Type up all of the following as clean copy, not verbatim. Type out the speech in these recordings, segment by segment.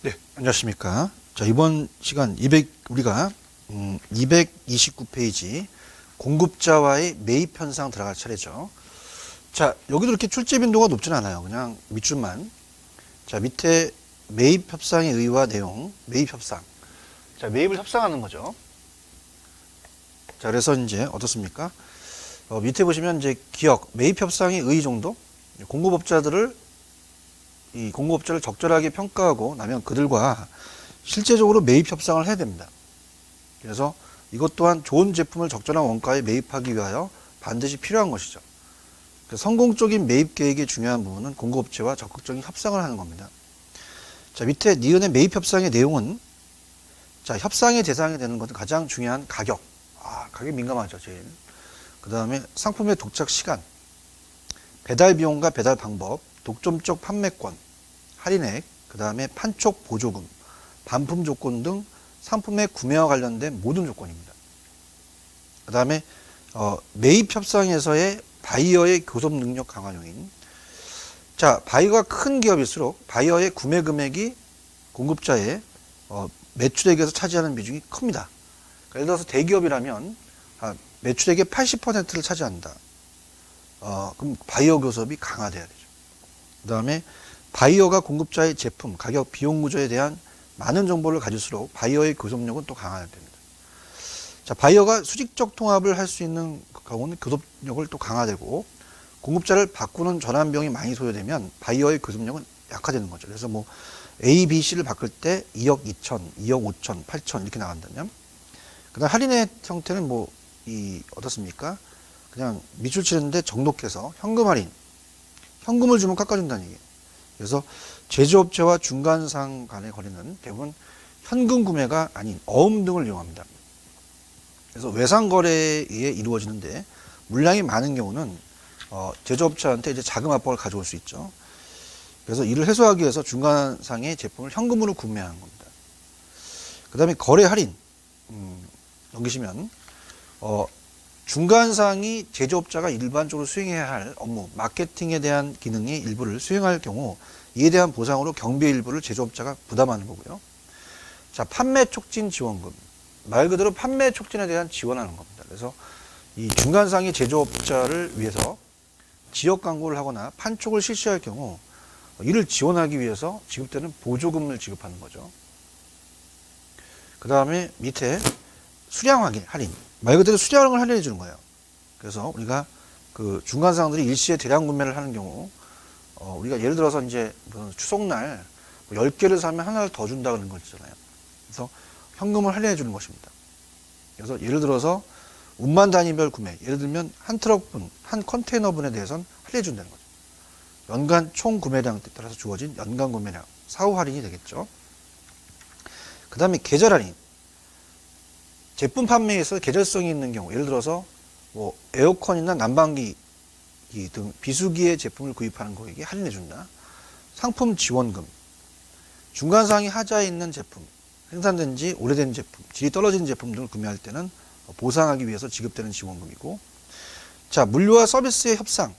네, 안녕하십니까. 자, 이번 시간 우리가 229페이지 공급자와의 매입 현상 들어갈 차례죠. 자, 여기도 이렇게 출제 빈도가 높진 않아요. 그냥 밑줄만. 자, 밑에 매입 협상의 의의와 내용, 매입 협상. 자, 매입을 협상하는 거죠. 자, 그래서 이제 어떻습니까? 밑에 보시면 이제 기억, 매입 협상의 의의 정도? 공급업자를 적절하게 평가하고 나면 그들과 실제적으로 매입 협상을 해야 됩니다. 그래서 이것 또한 좋은 제품을 적절한 원가에 매입하기 위하여 반드시 필요한 것이죠. 성공적인 매입 계획의 중요한 부분은 공급업체와 적극적인 협상을 하는 겁니다. 자, 밑에 니은의 매입 협상의 내용은, 자, 협상의 대상이 되는 것은 가장 중요한 가격. 가격 민감하죠, 제일. 그 다음에 상품의 도착 시간, 배달 비용과 배달 방법, 독점적 판매권, 할인액, 그 다음에 판촉 보조금, 반품 조건 등 상품의 구매와 관련된 모든 조건입니다. 그 다음에 매입 협상에서의 바이어의 교섭 능력 강화 요인. 자, 바이어가 큰 기업일수록 바이어의 구매 금액이 공급자의 매출액에서 차지하는 비중이 큽니다. 그러니까 예를 들어서 대기업이라면 매출액의 80%를 차지한다. 그럼 바이어 교섭이 강화돼야 되죠. 그 다음에 바이어가 공급자의 제품, 가격, 비용 구조에 대한 많은 정보를 가질수록 바이어의 교섭력은 또 강화해야 됩니다. 자, 바이어가 수직적 통합을 할 수 있는 경우는 교섭력을 또 강화되고, 공급자를 바꾸는 전환 비용이 많이 소요되면 바이어의 교섭력은 약화되는 거죠. 그래서 뭐 A, B, C를 바꿀 때 2억 2천, 2억 5천, 8천 이렇게 나간다면, 그다음 할인의 형태는 어떻습니까? 그냥 밑줄 치는데 정독해서 현금 할인, 현금을 주면 깎아준다는 얘기예요. 그래서 제조업체와 중간상 간의 거래는 대부분 현금 구매가 아닌 어음 등을 이용합니다. 그래서 외상 거래에 의해 이루어지는데 물량이 많은 경우는 제조업체한테 이제 자금 압박을 가져올 수 있죠. 그래서 이를 해소하기 위해서 중간상의 제품을 현금으로 구매하는 겁니다. 그 다음에 거래 할인, 넘기시면 중간상이 제조업자가 일반적으로 수행해야 할 업무, 마케팅에 대한 기능의 일부를 수행할 경우 이에 대한 보상으로 경비 일부를 제조업자가 부담하는 거고요. 자, 판매 촉진 지원금. 말 그대로 판매 촉진에 대한 지원하는 겁니다. 그래서 이 중간상이 제조업자를 위해서 지역 광고를 하거나 판촉을 실시할 경우 이를 지원하기 위해서 지급되는 보조금을 지급하는 거죠. 그 다음에 밑에 수량 할인. 말 그대로 수량을 할인해 주는 거예요. 그래서 우리가 그 중간상들이 일시에 대량 구매를 하는 경우, 우리가 예를 들어서 이제 추석날 10개를 사면 하나를 더 준다 그런 거 있잖아요. 그래서 현금을 할인해 주는 것입니다. 그래서 예를 들어서 운만 단위별 구매, 예를 들면 한 트럭분, 한 컨테이너분에 대해서는 할인해 준다는 거죠. 연간 총 구매량에 따라서 주어진 연간 구매량, 사후 할인이 되겠죠. 그 다음에 계절 할인. 제품 판매에서 계절성이 있는 경우, 예를 들어서 뭐 에어컨이나 난방기 등 비수기의 제품을 구입하는 고객에게 할인해 준다. 상품 지원금. 중간상이 하자에 있는 제품, 생산된 지 오래된 제품, 질이 떨어진 제품 등을 구매할 때는 보상하기 위해서 지급되는 지원금이고, 자, 물류와 서비스의 협상.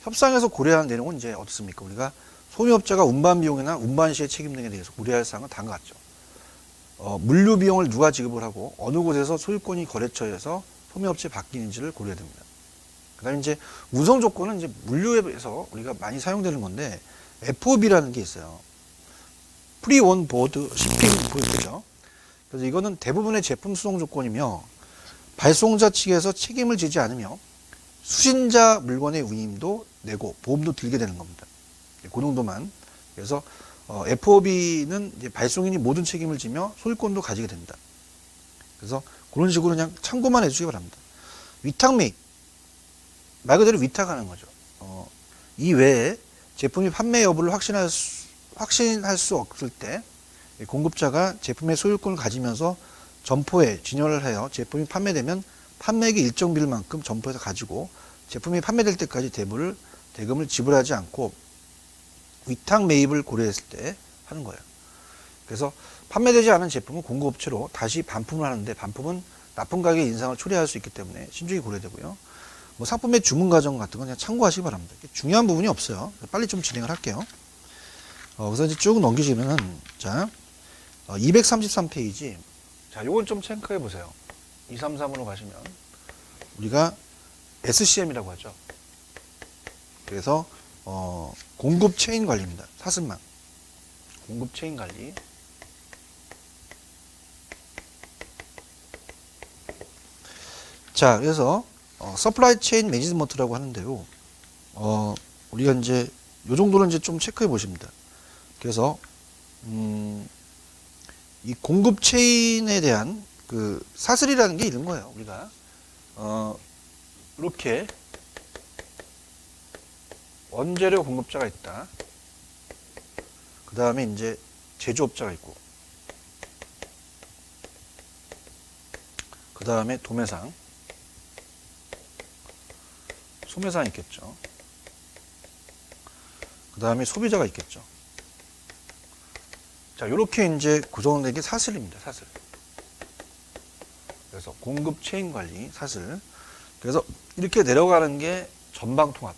협상에서 고려하는 내용은 이제 어떻습니까? 우리가 소유업자가 운반 비용이나 운반 시의 책임 등에 대해서 고려할 사항은 다음과 같죠. 물류 비용을 누가 지급을 하고 어느 곳에서 소유권이 거래처에서 소매업체에 바뀌는지를 고려해야 됩니다. 그 다음에 이제 운송 조건은 이제 물류에서 우리가 많이 사용되는 건데 FOB라는 게 있어요. 프리 온 보드 shipping 보드죠. 그래서 이거는 대부분의 제품 수송 조건이며 발송자 측에서 책임을 지지 않으며 수신자 물건의 운임도 내고 보험도 들게 되는 겁니다. 그 정도만. 그래서 FOB는 이제 발송인이 모든 책임을 지며 소유권도 가지게 된다. 그래서 그런 식으로 그냥 참고만 해주시기 바랍니다. 위탁 매입. 말 그대로 위탁하는 거죠. 이 외에 제품이 판매 여부를 확신할 수 없을 때 공급자가 제품의 소유권을 가지면서 점포에 진열을 하여 제품이 판매되면 판매액의 일정 비율만큼 점포에서 가지고 제품이 판매될 때까지 대금을 지불하지 않고 위탁 매입을 고려했을 때 하는 거예요. 그래서 판매되지 않은 제품은 공급업체로 다시 반품을 하는데 반품은 납품 가격 인상을 초래할 수 있기 때문에 신중히 고려되고요. 뭐 상품의 주문 과정 같은 건 그냥 참고하시기 바랍니다. 중요한 부분이 없어요. 빨리 좀 진행을 할게요. 그래서 이제 쭉 넘기시면은, 자, 233페이지. 자, 요건 좀 체크해 보세요. 233으로 가시면, 우리가 SCM이라고 하죠. 그래서, 공급 체인 관리입니다. 사슬망. 공급 체인 관리. 자, 그래서, 서플라이 체인 매니지먼트라고 하는데요. 우리가 이제, 요 정도는 이제 좀 체크해 보십니다. 그래서, 이 공급 체인에 대한 그 사슬이라는 게 이런 거예요. 우리가, 이렇게, 원재료 공급자가 있다. 그 다음에 이제 제조업자가 있고, 그 다음에 도매상, 소매상이 있겠죠. 그 다음에 소비자가 있겠죠. 자, 요렇게 이제 구성된 게 사슬입니다. 사슬. 그래서 공급 체인 관리, 사슬. 그래서 이렇게 내려가는 게 전방 통합.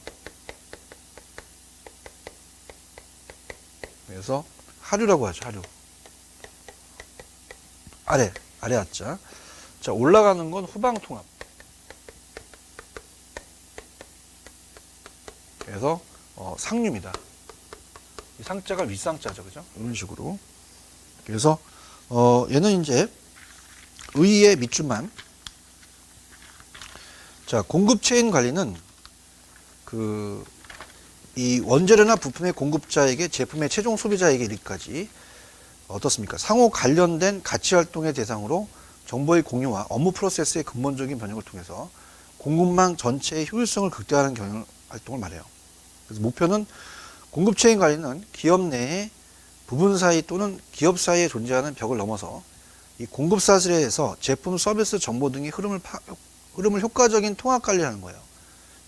그래서 하류라고 하죠. 하류. 아래 하자. 자, 올라가는 건 후방 통합. 그래서 상류입니다. 이 상자가 윗상자죠, 그죠? 이런 식으로. 그래서 얘는 이제 의의 밑줄만. 자, 공급 체인 관리는 이 원재료나 부품의 공급자에게 제품의 최종 소비자에게 이르기까지 어떻습니까? 상호 관련된 가치 활동의 대상으로 정보의 공유와 업무 프로세스의 근본적인 변형을 통해서 공급망 전체의 효율성을 극대화하는 경영 활동을 말해요. 그래서 목표는 공급 체인 관리는 기업 내에 부분 사이 또는 기업 사이에 존재하는 벽을 넘어서 이 공급 사슬에 의해서 제품, 서비스, 정보 등의 흐름을 효과적인 통합 관리하는 거예요.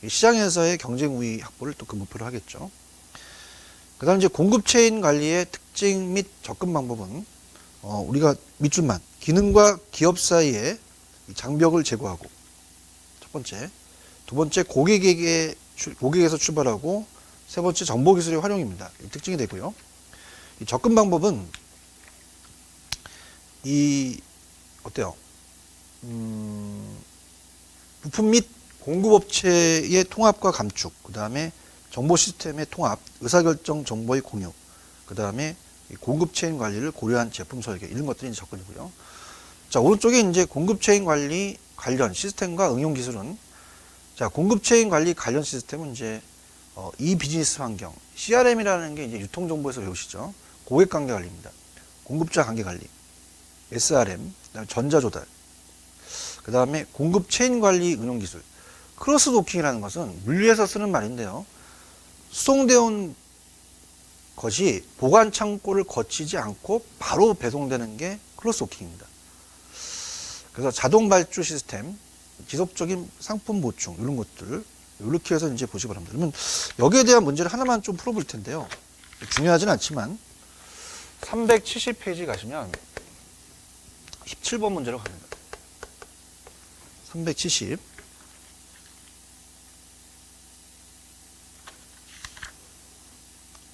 시장에서의 경쟁 우위 확보를 또 그 목표로 하겠죠. 그 다음 이제 공급 체인 관리의 특징 및 접근 방법은 우리가 밑줄만 기능과 기업 사이에 장벽을 제거하고 첫 번째, 두 번째 고객에서 출발하고 세 번째 정보기술의 활용입니다. 이 특징이 되고요. 이 접근 방법은 어때요? 부품 및 공급업체의 통합과 감축, 그 다음에 정보 시스템의 통합, 의사결정 정보의 공유, 그 다음에 공급 체인 관리를 고려한 제품 설계, 이런 것들이 이제 접근이고요. 자, 오른쪽에 이제 공급 체인 관리 관련 시스템과 응용 기술은, 자, 공급 체인 관리 관련 시스템은 이제 이 비즈니스 환경, CRM이라는 게 이제 유통정보에서 배우시죠. 고객 관계 관리입니다. 공급자 관계 관리, SRM, 그다음에 전자 조달, 그 다음에 공급 체인 관리 응용 기술. 크로스 도킹이라는 것은 물리에서 쓰는 말인데요. 수송되어 온 것이 보관 창고를 거치지 않고 바로 배송되는 게 크로스 도킹입니다. 그래서 자동 발주 시스템, 지속적인 상품 보충, 이런 것들 이렇게 해서 이제 보시기 바랍니다. 그러면 여기에 대한 문제를 하나만 좀 풀어볼 텐데요. 중요하진 않지만 370페이지 가시면 17번 문제로 갑니다. 370.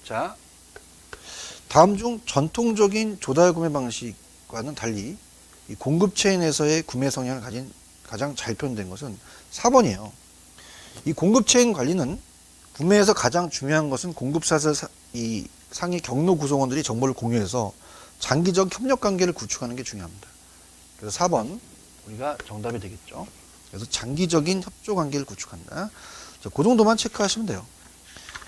자, 다음 중 전통적인 조달 구매 방식과는 달리 이 공급 체인에서의 구매 성향을 가진 가장 잘 표현된 것은 4번이에요. 이 공급 체인 관리는 구매에서 가장 중요한 것은 공급사슬 이 상위 경로 구성원들이 정보를 공유해서 장기적 협력 관계를 구축하는 게 중요합니다. 그래서 4번 우리가 정답이 되겠죠. 그래서 장기적인 협조 관계를 구축한다. 자, 그 정도만 체크하시면 돼요.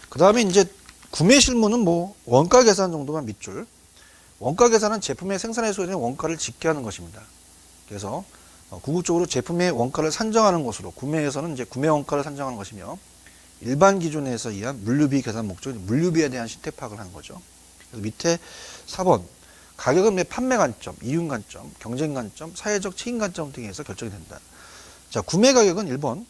그 다음에 이제 구매 실무는 뭐 원가 계산 정도만 밑줄. 원가 계산은 제품의 생산에 소요되는 원가를 집계하는 것입니다. 그래서 궁극적으로 제품의 원가를 산정하는 것으로 구매에서는 이제 구매 원가를 산정하는 것이며 일반 기준에서 의한 물류비 계산 목적은 물류비에 대한 실태 파악을 하는 거죠. 그래서 밑에 4번 가격은 매 판매 관점, 이윤 관점, 경쟁 관점, 사회적 책임 관점 등에서 결정이 된다. 자, 구매 가격은 1번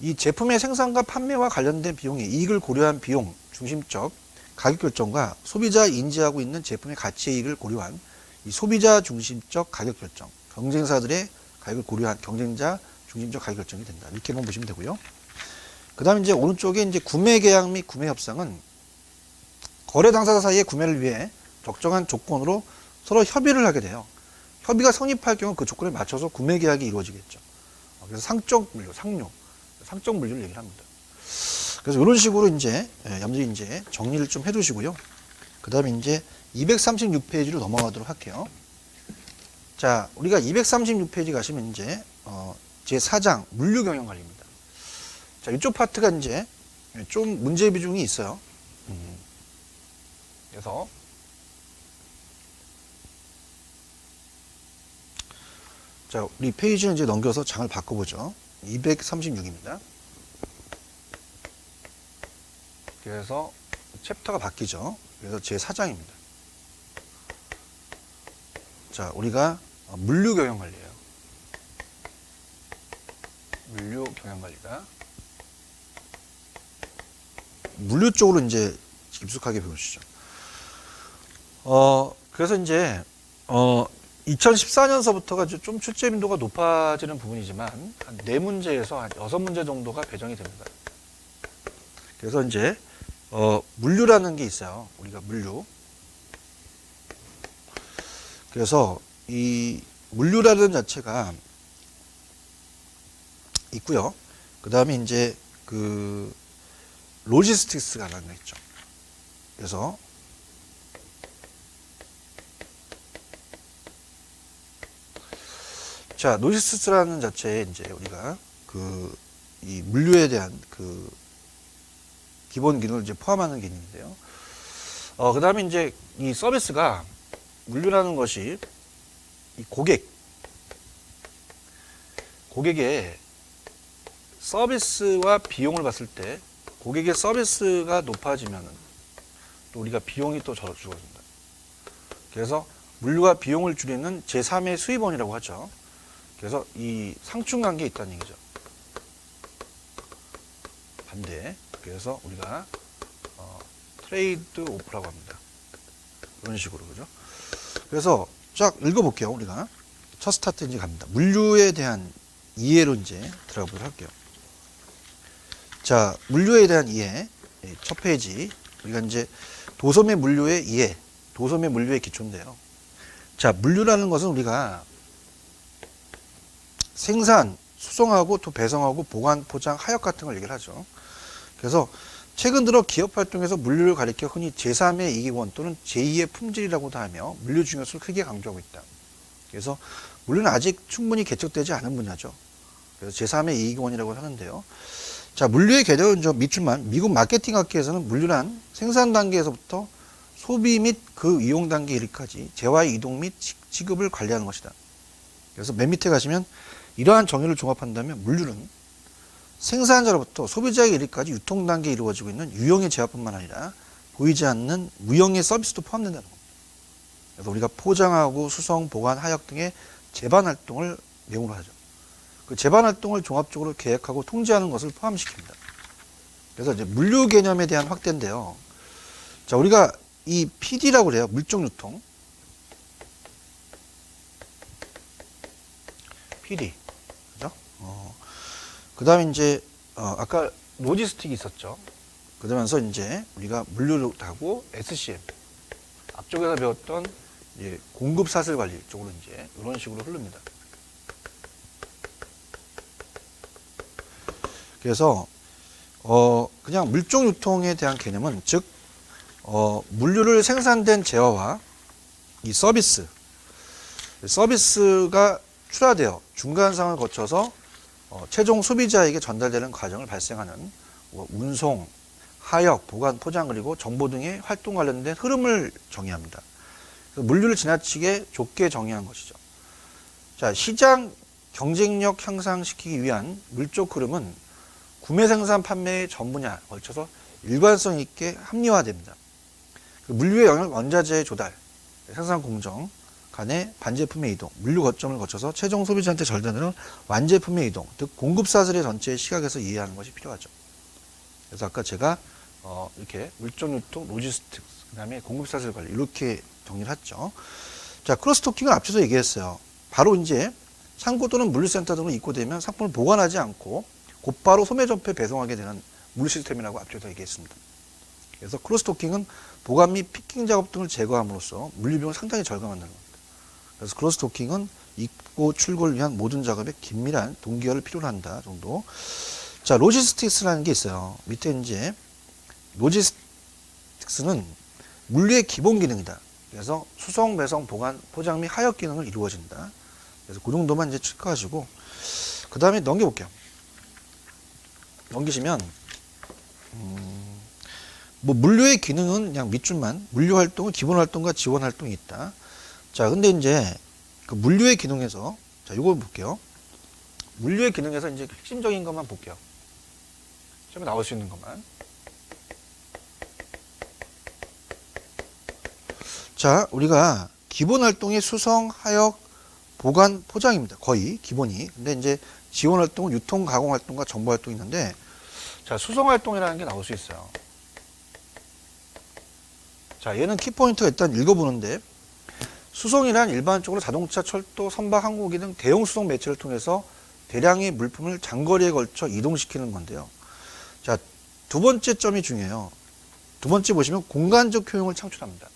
이 제품의 생산과 판매와 관련된 비용의 이익을 고려한 비용 중심적 가격 결정과 소비자 인지하고 있는 제품의 가치의 이익을 고려한 이 소비자 중심적 가격 결정, 경쟁사들의 가격을 고려한 경쟁자 중심적 가격 결정이 된다. 이렇게만 보시면 되고요. 그 다음에 이제 오른쪽에 이제 구매 계약 및 구매 협상은 거래 당사자 사이의 구매를 위해 적정한 조건으로 서로 협의를 하게 돼요. 협의가 성립할 경우 그 조건에 맞춰서 구매 계약이 이루어지겠죠. 그래서 상적 물류, 상적 물류를 얘기를 합니다. 그래서 이런 식으로 이제 염두에 이제 정리를 좀 해두시고요. 그 다음에 이제 236페이지로 넘어가도록 할게요. 자, 우리가 236페이지 가시면 이제 제 4장 물류 경영 관리입니다. 자, 이쪽 파트가 이제 좀 문제 비중이 있어요. 그래서 자, 우리 페이지는 이제 넘겨서 장을 바꿔보죠. 236입니다. 그래서 챕터가 바뀌죠. 그래서 제 4장입니다. 자, 우리가 물류 경영 관리예요. 물류 경영 관리다. 물류 쪽으로 이제 깊숙하게 배우시죠. 그래서 이제 2014년서부터가 좀 출제 빈도가 높아지는 부분이지만 한 4문제에서 한 6문제 정도가 배정이 됩니다. 그래서 이제 물류라는 게 있어요. 우리가 물류. 그래서 이 물류라는 자체가 있고요. 그 다음에 이제 그 로지스틱스라는 거 있죠. 그래서 자, 로지스틱스라는 자체에 이제 우리가 그 이 물류에 대한 그 기본 기능을 이제 포함하는 개념인데요. 그 다음에 이제 이 서비스가 물류라는 것이 이 고객의 서비스와 비용을 봤을 때 고객의 서비스가 높아지면 또 우리가 비용이 또 줄어든다. 그래서 물류와 비용을 줄이는 제3의 수입원이라고 하죠. 그래서 이 상충관계에 있다는 얘기죠. 반대. 그래서 우리가 트레이드 오프라고 합니다. 이런 식으로, 그죠? 그래서 쫙 읽어볼게요. 우리가 첫 스타트 이제 갑니다. 물류에 대한 이해로 이제 들어가 보도록 할게요. 자, 물류에 대한 이해 첫 페이지. 우리가 이제 도소매 물류의 이해, 도소매 물류의 기초인데요. 자, 물류라는 것은 우리가 생산, 수송하고 또 배송하고 보관, 포장, 하역 같은 걸 얘기를 하죠. 그래서 최근 들어 기업 활동에서 물류를 가리켜 흔히 제3의 이기원 또는 제2의 품질이라고도 하며 물류 중요성을 크게 강조하고 있다. 그래서 물류는 아직 충분히 개척되지 않은 분야죠. 그래서 제3의 이기원이라고 하는데요. 자, 물류의 개념은 좀 밑줄만 미국 마케팅 학회에서는 물류란 생산 단계에서부터 소비 및 그 이용 단계에 이르기까지 재화의 이동 및 지급을 관리하는 것이다. 그래서 맨 밑에 가시면 이러한 정의를 종합한다면 물류는 생산자로부터 소비자에게 이르기까지 유통 단계에 이루어지고 있는 유형의 재화뿐만 아니라 보이지 않는 무형의 서비스도 포함된다는 겁니다. 그래서 우리가 포장하고 수송, 보관, 하역 등의 제반 활동을 내용으로 하죠. 그 제반 활동을 종합적으로 계획하고 통제하는 것을 포함시킵니다. 그래서 이제 물류 개념에 대한 확대인데요. 자, 우리가 이 PD라고 그래요. 물적 유통. PD. 그죠? 그 다음에 이제, 아까 로지스틱이 있었죠. 그러면서 이제 우리가 물류를 하고 SCM. 앞쪽에서 배웠던 이제 공급 사슬 관리 쪽으로 이제 이런 식으로 흐릅니다. 그래서, 그냥 물적 유통에 대한 개념은 즉, 물류를 생산된 재화와 이 서비스가 출하되어 중간상을 거쳐서 최종 소비자에게 전달되는 과정을 발생하는 운송, 하역, 보관, 포장 그리고 정보 등의 활동 관련된 흐름을 정의합니다. 그래서 물류를 지나치게 좁게 정의한 것이죠. 자, 시장 경쟁력 향상시키기 위한 물적 흐름은 구매, 생산, 판매의 전 분야에 걸쳐서 일관성 있게 합리화됩니다. 물류의 영역 원자재의 조달, 생산 공정 간의 반제품의 이동, 물류 거점을 거쳐서 최종 소비자한테 전달되는 완제품의 이동, 즉 공급 사슬의 전체의 시각에서 이해하는 것이 필요하죠. 그래서 아까 제가 이렇게 물적 유통, 로지스틱스, 그다음에 공급 사슬 관리 이렇게 정리를 했죠. 자, 크로스토킹을 앞서서 얘기했어요. 바로 이제 창고 또는 물류센터 등으로 입고되면 상품을 보관하지 않고 곧바로 소매 점포에 배송하게 되는 물류 시스템이라고 앞서서 얘기했습니다. 그래서 크로스토킹은 보관 및 피킹 작업 등을 제거함으로써 물류 비용을 상당히 절감한다는 겁니다. 그래서 크로스토킹은 입고 출고를 위한 모든 작업에 긴밀한 동기화를 필요로 한다 정도. 자, 로지스틱스라는 게 있어요. 밑에 이제 로지스틱스는 물류의 기본 기능이다. 그래서 수송, 배송, 보관, 포장 및 하역 기능을 이루어진다. 그래서 그 정도만 이제 체크하시고, 그 다음에 넘겨볼게요. 넘기시면, 뭐, 물류의 기능은 그냥 밑줄만, 물류 활동은 기본 활동과 지원 활동이 있다. 자, 근데 이제, 그 물류의 기능에서, 자, 요거 볼게요. 물류의 기능에서 이제 핵심적인 것만 볼게요. 시험에 나올 수 있는 것만. 자, 우리가 기본 활동이 수송, 하역, 보관, 포장입니다. 거의 기본이. 근데 이제 지원 활동은 유통, 가공 활동과 정보 활동이 있는데, 자, 수송 활동이라는 게 나올 수 있어요. 자, 얘는 키포인트가 일단 읽어보는데, 수송이란 일반적으로 자동차, 철도, 선박, 항공기 등 대형 수송 매체를 통해서 대량의 물품을 장거리에 걸쳐 이동시키는 건데요. 자, 두 번째 점이 중요해요. 두 번째 보시면 공간적 효용을 창출합니다.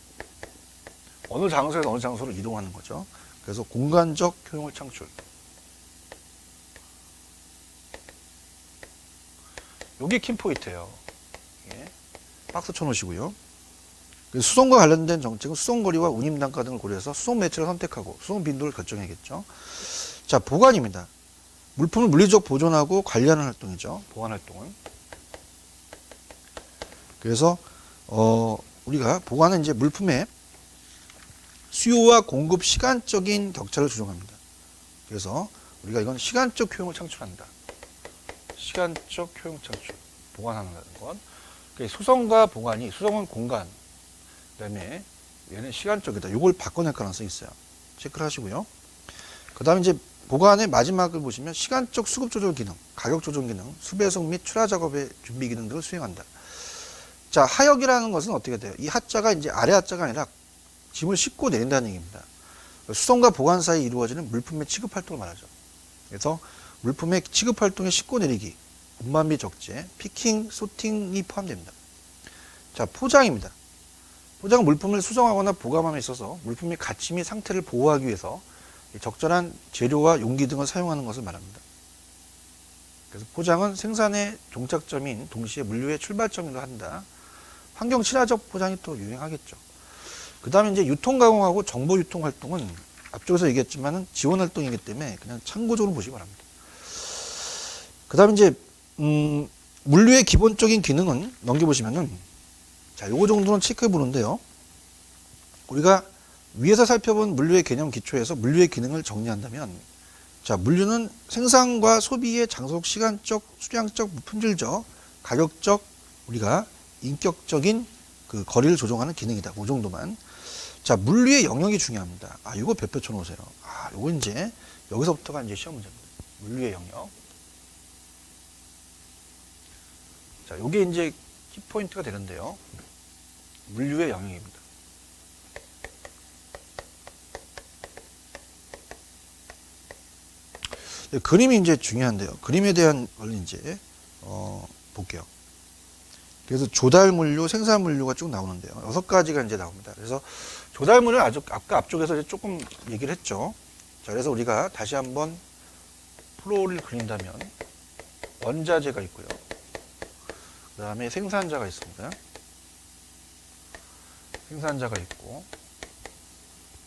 어느 장소에서 어느 장소로 이동하는 거죠. 그래서 공간적 효용을 창출. 여기 킴포인트예요. 예. 박스 쳐놓으시고요. 수송과 관련된 정책은 수송거리와 운임단가 등을 고려해서 수송 매체를 선택하고 수송 빈도를 결정해야겠죠. 자, 보관입니다. 물품을 물리적 보존하고 관리하는 활동이죠. 보관 활동은. 그래서 우리가 보관은 이제 물품의 수요와 공급 시간적인 격차를 조정합니다. 그래서 우리가 이건 시간적 효용을 창출한다. 시간적 효용 창출. 보관한다는 건. 수송과 보관이, 수송은 공간, 그 다음에 얘는 시간적이다. 이걸 바꿔낼 가능성이 있어요. 체크를 하시고요. 그 다음에 이제 보관의 마지막을 보시면 시간적 수급 조절 기능, 가격 조정 기능, 수배송 및 출하 작업의 준비 기능 등을 수행한다. 자, 하역이라는 것은 어떻게 돼요? 이 하자가 이제 아래 하자가 아니라 짐을 싣고 내린다는 얘기입니다. 수송과 보관 사이에 이루어지는 물품의 취급 활동을 말하죠. 그래서 물품의 취급 활동에 싣고 내리기, 운반비 적재, 피킹, 소팅이 포함됩니다. 자, 포장입니다. 포장은 물품을 수송하거나 보관함에 있어서 물품의 가치 및 상태를 보호하기 위해서 적절한 재료와 용기 등을 사용하는 것을 말합니다. 그래서 포장은 생산의 종착점인 동시에 물류의 출발점이기도 한다. 환경 친화적 포장이 또 유행하겠죠. 그 다음에 이제 유통 가공하고 정보 유통 활동은 앞쪽에서 얘기했지만은 지원 활동이기 때문에 그냥 참고적으로 보시기 바랍니다. 그 다음에 이제, 물류의 기본적인 기능은 넘겨보시면은, 자, 요거 정도는 체크해 보는데요. 우리가 위에서 살펴본 물류의 개념 기초에서 물류의 기능을 정리한다면, 자, 물류는 생산과 소비의 장소적, 시간적, 수량적, 품질적, 가격적, 우리가 인격적인 그 거리를 조정하는 기능이다. 그 정도만. 자, 물류의 영역이 중요합니다. 아, 이거 몇 표 쳐놓으세요. 아, 요거 이제, 여기서부터가 이제 시험 문제입니다. 물류의 영역. 자, 요게 이제 키포인트가 되는데요. 물류의 영역입니다. 그림이 이제 중요한데요. 그림에 대한 걸 이제, 볼게요. 그래서 조달 물류, 생산 물류가 쭉 나오는데요. 6가지가 이제 나옵니다. 그래서 조달 물류는 아주 아까 앞쪽에서 이제 조금 얘기를 했죠. 자, 그래서 우리가 다시 한번 플로우를 그린다면 원자재가 있고요. 그 다음에 생산자가 있습니다. 생산자가 있고,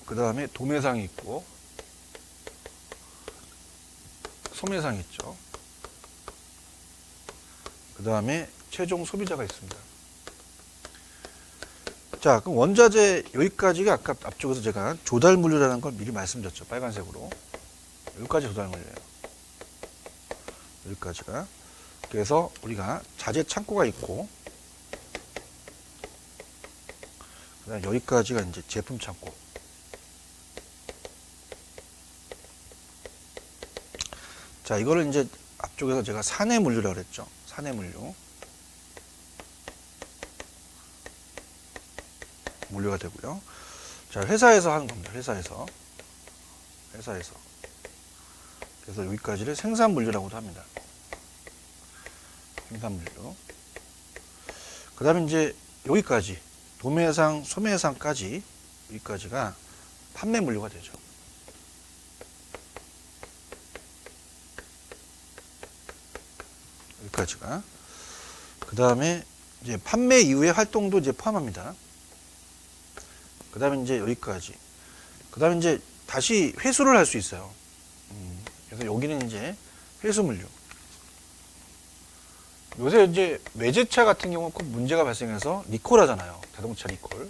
그 다음에 도매상이 있고, 소매상이 있죠. 그 다음에 최종 소비자가 있습니다. 자, 그럼 원자재 여기까지가 아까 앞쪽에서 제가 조달 물류라는 걸 미리 말씀드렸죠. 빨간색으로. 여기까지 조달 물류예요. 여기까지가. 그래서 우리가 자재 창고가 있고, 그다음 여기까지가 이제 제품 창고. 자, 이거를 이제 앞쪽에서 제가 사내 물류라고 그랬죠. 사내 물류. 물류가 되고요. 자, 회사에서 하는 겁니다. 회사에서. 그래서 여기까지를 생산 물류라고도 합니다. 생산 물류. 그 다음에 이제 여기까지 도매상, 소매상까지 여기까지가 판매 물류가 되죠. 여기까지가. 그 다음에 이제 판매 이후의 활동도 이제 포함합니다. 그 다음에 이제 여기까지. 그 다음에 이제 다시 회수를 할 수 있어요. 그래서 여기는 이제 회수 물류. 요새 이제 외제차 같은 경우 꼭 문제가 발생해서 리콜 하잖아요. 자동차 리콜.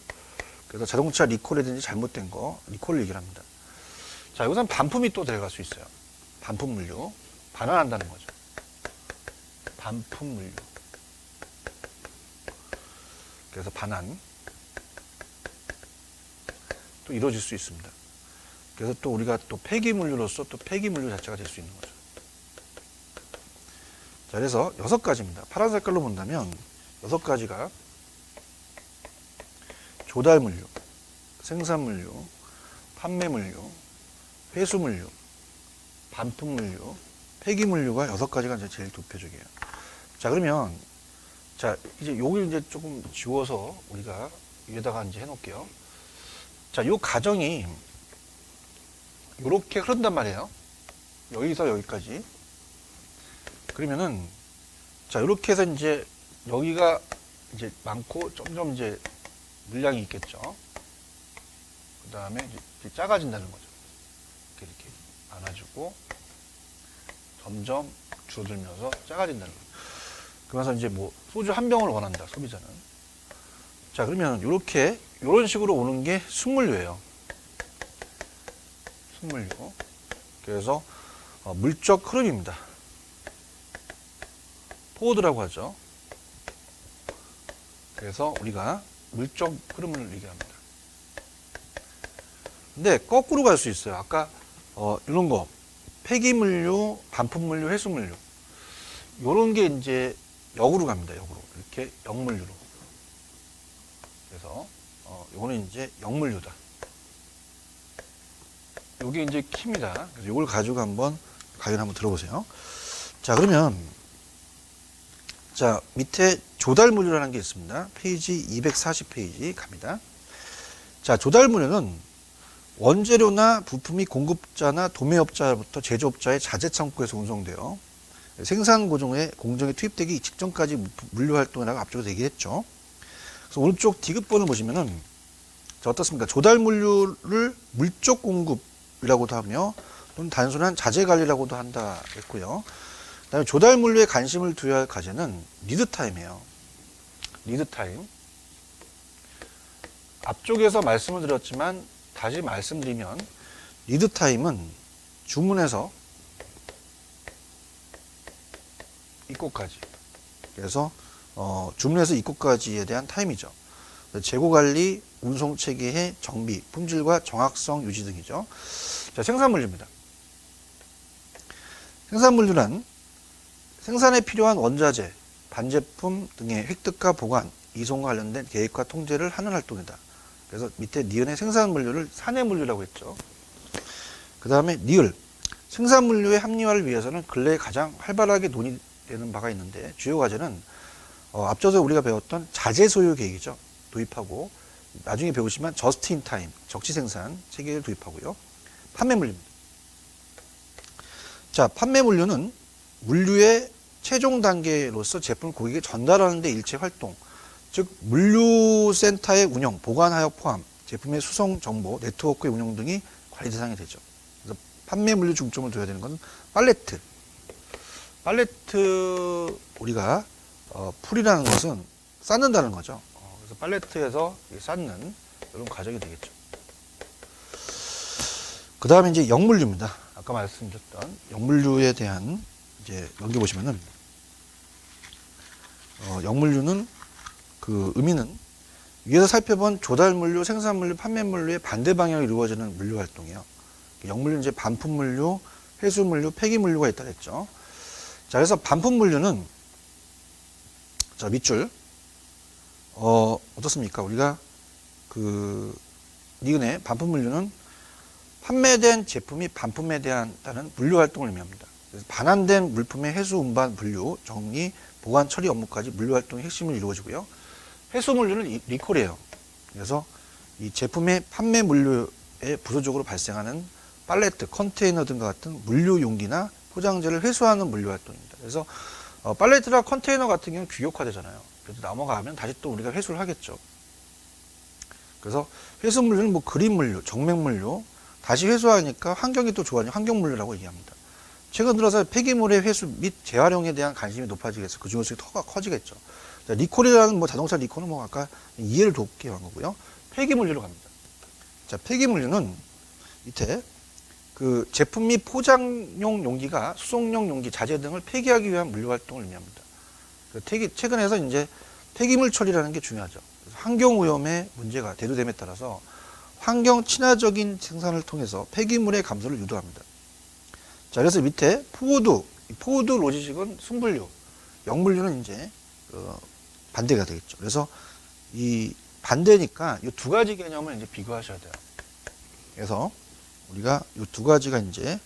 그래서 자동차 리콜이든지 잘못된 거, 리콜을 얘기를 합니다. 자, 여기서는 반품이 또 들어갈 수 있어요. 반품 물류. 반환한다는 거죠. 반품 물류. 그래서 반환. 또 이루어질 수 있습니다. 그래서 또 우리가 또 폐기 물류로서 또 폐기 물류 자체가 될 수 있는 거죠. 자, 그래서 6가지입니다. 파란 색깔로 본다면 6가지가 조달 물류, 생산 물류, 판매 물류, 회수 물류, 반품 물류, 폐기 물류가 6가지가 이제 제일 대표적이에요. 자, 그러면 자, 이제 여기 이제 조금 지워서 우리가 위에다가 이제 해 놓을게요. 자, 요 과정이 요렇게 흐른단 말이에요. 여기서 여기까지. 그러면은 자, 요렇게 해서 이제 여기가 이제 많고 점점 이제 물량이 있겠죠. 그 다음에 이제 작아진다는 거죠. 이렇게 많아지고 점점 줄어들면서 작아진다는 거죠. 그러면서 이제 뭐 소주 한 병을 원한다, 소비자는. 자, 그러면 이렇게 이런 식으로 오는 게 순물류예요. 순물류. 그래서 물적 흐름입니다. 포워드라고 하죠. 그래서 우리가 물적 흐름을 얘기합니다. 근데 거꾸로 갈 수 있어요. 아까 이런 거 폐기물류, 반품물류, 회수물류 이런 게 이제 역으로 갑니다. 역으로 이렇게 역물류로. 그래서 요거는 이제 역물류다. 요게 이제 키입니다. 그래서 요걸 가지고 한번 가연 한번 들어보세요. 자, 그러면 자, 밑에 조달물류라는 게 있습니다. 페이지 240페이지 갑니다. 자, 조달물류는 원재료나 부품이 공급자나 도매업자로부터 제조업자의 자재창고에서 운송되어 생산 공정에 투입되기 직전까지 물류 활동이라고 앞쪽에서 얘기했죠. 그래서 오른쪽 디귿번을 보시면은 자, 어떻습니까? 조달물류를 물적 공급이라고도 하며 또는 단순한 자재 관리라고도 한다 했고요. 그다음에 조달물류에 관심을 두어야 할 과제는 리드타임이에요. 리드타임. 앞쪽에서 말씀을 드렸지만 다시 말씀드리면 리드타임은 주문해서 입고까지. 그래서 주문해서 입고까지에 대한 타임이죠. 재고관리, 운송체계의 정비, 품질과 정확성 유지 등이죠. 자, 생산물류입니다. 생산물류란 생산에 필요한 원자재, 반제품 등의 획득과 보관, 이송과 관련된 계획과 통제를 하는 활동이다. 그래서 밑에 니은의 생산물류를 사내물류라고 했죠. 그 다음에 니을, 생산물류의 합리화를 위해서는 근래에 가장 활발하게 논의되는 바가 있는데 주요 과제는 앞서서 우리가 배웠던 자재 소요 계획이죠. 도입하고 나중에 배우시면 저스트 인 타임, 적시 생산 체계를 도입하고요. 판매 물류입니다. 자, 판매 물류는 물류의 최종 단계로서 제품을 고객에게 전달하는 데 일체 활동, 즉 물류센터의 운영, 보관하역 포함, 제품의 수송 정보, 네트워크의 운영 등이 관리 대상이 되죠. 그래서 판매 물류 중점을 둬야 되는 건 팔레트. 팔레트 우리가 풀이라는 것은 쌓는다는 거죠. 그래서 팔레트에서 쌓는 이런 과정이 되겠죠. 그 다음에 이제 역물류입니다. 아까 말씀드렸던 역물류에 대한 이제 넘겨보시면은 역물류는 그 의미는 위에서 살펴본 조달물류, 생산물류, 판매물류의 반대 방향으로 이루어지는 물류 활동이에요. 역물류는 이제 반품물류, 회수물류, 폐기물류가 있다 그랬죠. 자, 그래서 반품물류는 자, 밑줄 어떻습니까? 우리가 그 니은의 반품물류는 판매된 제품이 반품에 대한 물류 활동을 의미합니다. 그래서 반환된 물품의 회수, 운반, 분류, 정리, 보관, 처리 업무까지 물류 활동의 핵심을 이루어지고요. 회수 물류는 리콜이에요. 그래서 이 제품의 판매 물류에 부수적으로 발생하는 팔레트, 컨테이너 등과 같은 물류 용기나 포장재를 회수하는 물류 활동입니다. 그래서 팔레트나 컨테이너 같은 경우는 규격화되잖아요. 그래서 넘어가면 다시 또 우리가 회수를 하겠죠. 그래서 회수 물류는 뭐 그린 물류, 정맥 물류, 다시 회수하니까 환경이 또 좋아지는 환경 물류라고 얘기합니다. 최근 들어서 폐기물의 회수 및 재활용에 대한 관심이 높아지겠어. 그 중에서 더 커지겠죠. 자, 리콜이라는 뭐 자동차 리콜은 뭐 아까 이해를 돕기 위한 거고요. 폐기물류로 갑니다. 자, 폐기물류는 밑에 그 제품 및 포장용 용기가 수송용 용기, 자재 등을 폐기하기 위한 물류 활동을 의미합니다. 최근에서 이제 폐기물 처리라는 게 중요하죠. 환경 오염의 문제가 대두됨에 따라서 환경 친화적인 생산을 통해서 폐기물의 감소를 유도합니다. 자, 그래서 밑에 포우드 로지식은 순분류, 영분류는 이제 반대가 되겠죠. 그래서 이 반대니까 이 두 가지 개념을 이제 비교하셔야 돼요. 그래서 우리가 이 두 가지가 이제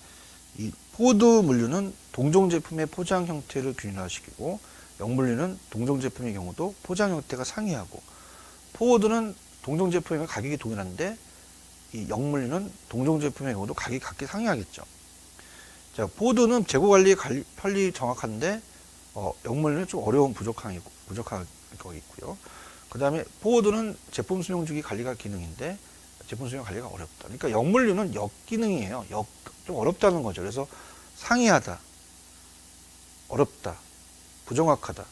이 포우드 물류는 동종 제품의 포장 형태를 균일화시키고 영분류는 동종 제품의 경우도 포장 형태가 상이하고 포우드는 동종 제품의 가격이 동일한데 이 영물류는 동종 제품의 경우도 가격이 각기 상이하겠죠. 자, 포우드는 재고 관리 편리 정확한데 영물류는 좀 어려운 부족한 거 있고요. 그 다음에 포우드는 제품 수용 주기 관리가 기능인데 제품 수용 관리가 어렵다. 그러니까 영물류는 역기능이에요. 좀 어렵다는 거죠. 그래서 상이하다, 어렵다, 부정확하다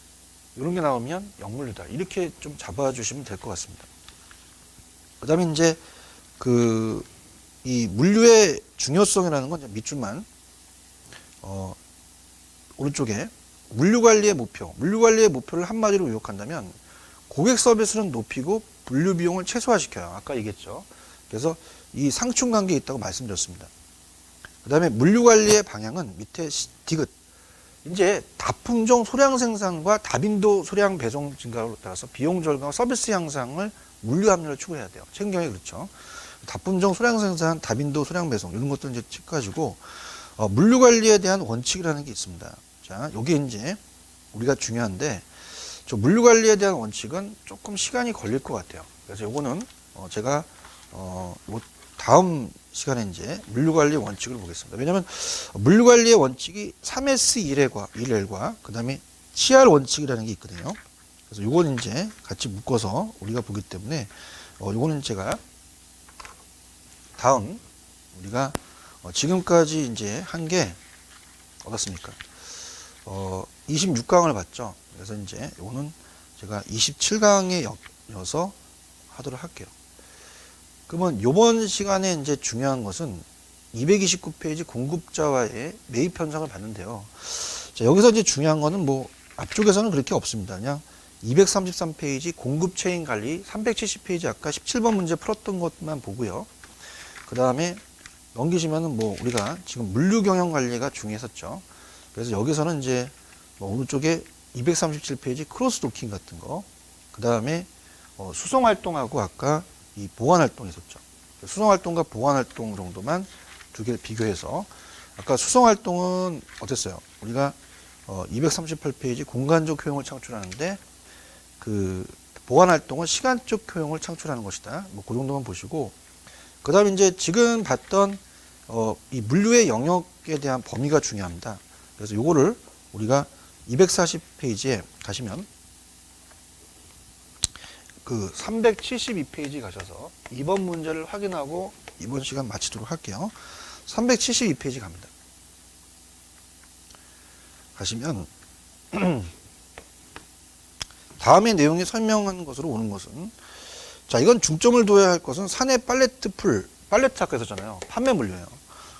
이런 게 나오면 영물류다. 이렇게 좀 잡아주시면 될 것 같습니다. 그 다음에 이제 이 물류의 중요성이라는 건 이제 밑줄만 오른쪽에 물류관리의 목표를 한마디로 요약한다면 고객 서비스는 높이고 물류 비용을 최소화시켜요. 아까 얘기했죠. 그래서 이 상충관계에 있다고 말씀드렸습니다. 그 다음에 물류관리의 방향은 밑에 디귿. 이제 다품종 소량 생산과 다빈도 소량 배송 증가로 따라서 비용 절감과 서비스 향상을 물류 합리로 추구해야 돼요. 최근 경우에 그렇죠. 다품종 소량 생산, 다빈도 소량 배송 이런 것들 이제 체크하시고 물류 관리에 대한 원칙이라는 게 있습니다. 자, 요게 이제 우리가 중요한데 저 물류 관리에 대한 원칙은 조금 시간이 걸릴 것 같아요. 그래서 요거는 제가 다음 시간에 이제 물류관리 원칙을 보겠습니다. 왜냐하면 물류관리의 원칙이 3S1L과 그 다음에 CR 원칙이라는 게 있거든요. 그래서 요거는 이제 같이 묶어서 우리가 보기 때문에 요거는 제가 다음 우리가 지금까지 이제 한 게 어떻습니까? 26강을 봤죠. 그래서 이제 요거는 제가 27강에 이어서 하도록 할게요. 그러면 요번 시간에 이제 중요한 것은 229페이지 공급자와의 매입 현상을 봤는데요. 자, 여기서 이제 중요한 거는 뭐 앞쪽에서는 그렇게 없습니다. 그냥 233페이지 공급 체인 관리, 370페이지 아까 17번 문제 풀었던 것만 보고요. 그 다음에 넘기시면은 뭐 우리가 지금 물류 경영 관리가 중요했었죠. 그래서 여기서는 이제 뭐 오른쪽에 237페이지 크로스 도킹 같은 거, 그 다음에 수송 활동하고 아까 이 보안 활동이 있었죠. 수송 활동과 보안 활동 정도만 두 개를 비교해서 아까 수송 활동은 어땠어요? 우리가 238페이지 공간적 효용을 창출하는데 그 보안 활동은 시간적 효용을 창출하는 것이다. 뭐 그 정도만 보시고 그 다음에 이제 지금 봤던 이 물류의 영역에 대한 범위가 중요합니다. 그래서 요거를 우리가 240페이지에 가시면 그 372페이지 가셔서 이번 문제를 확인하고 이번 시간 마치도록 할게요. 372페이지 갑니다. 가시면 다음의 내용이 설명한 것으로 오는 것은 자, 이건 중점을 둬야 할 것은 사내 팔레트 아까 했었잖아요. 판매 물류예요.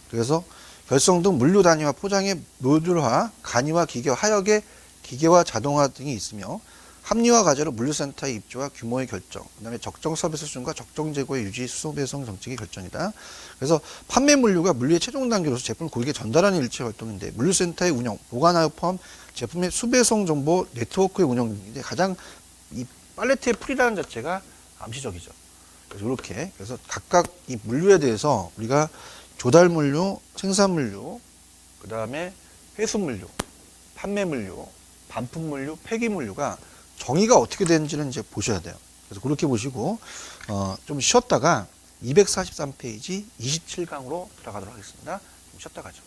그래서 결성 등 물류 단위와 포장의 모듈화, 간이와 기계, 하역의 기계화 자동화 등이 있으며 합리화 과제로 물류센터의 입주와 규모의 결정, 그 다음에 적정 서비스 수준과 적정 재고의 유지, 수소 배송 정책의 결정이다. 그래서 판매 물류가 물류의 최종 단계로서 제품을 고객에 전달하는 일체 활동인데 물류센터의 운영, 보관하여 포함 제품의 수배송 정보 네트워크의 운영 등인데 가장 이 팔레트의 풀이라는 자체가 암시적이죠. 그래서 이렇게 그래서 각각 이 물류에 대해서 우리가 조달 물류, 생산 물류, 그 다음에 회수 물류, 판매 물류, 반품 물류, 폐기 물류가 정의가 어떻게 되는지는 이제 보셔야 돼요. 그래서 그렇게 보시고 좀 쉬었다가 243페이지 27강으로 들어가도록 하겠습니다. 좀 쉬었다 가죠.